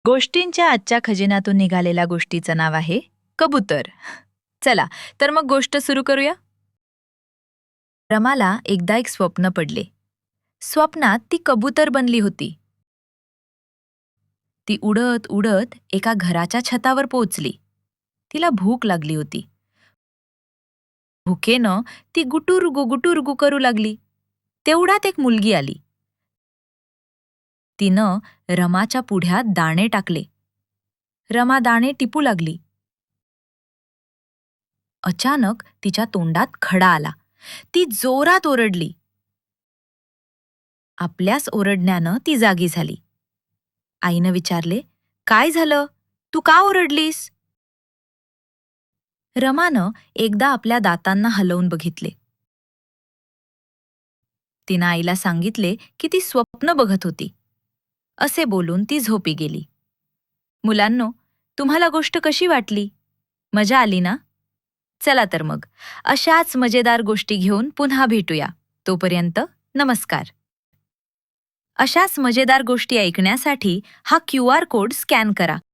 गोष्टींच्या आजच्या खजिन्यातून निघालेल्या गोष्टीचं नाव आहे कबूतर. चला तर मग गोष्ट सुरू करूया. रमाला एकदा एक स्वप्न पडले. स्वप्नात ती कबूतर बनली होती. ती उडत उडत एका घराच्या छतावर पोहोचली. तिला भूक लागली होती. भुकेनं ती गुटुरगु करू लागली. तेवढ्यात एक मुलगी आली. तिनं रमाच्या पुढ्यात दाणे टाकले. रमा दाणे टिपू लागली. अचानक तिच्या तोंडात खडा आला. ती जोरात ओरडली. आपल्याच ओरडण्यानं ती जागी झाली. आईनं विचारले, "काय झालं? तू का ओरडलीस?" रमानं एकदा आपल्या दातांना हलवून बघितले. तिनं आईला सांगितले की ती स्वप्न बघत होती. असे बोलून ती झोपी गेली. मुलांनो, तुम्हाला गोष्ट कशी वाटली? मजा आली ना? चला तर मग अशाच मजेदार गोष्टी घेऊन पुन्हा भेटूया. तोपर्यंत नमस्कार. अशाच मजेदार गोष्टी ऐकण्यासाठी हा QR कोड स्कॅन करा.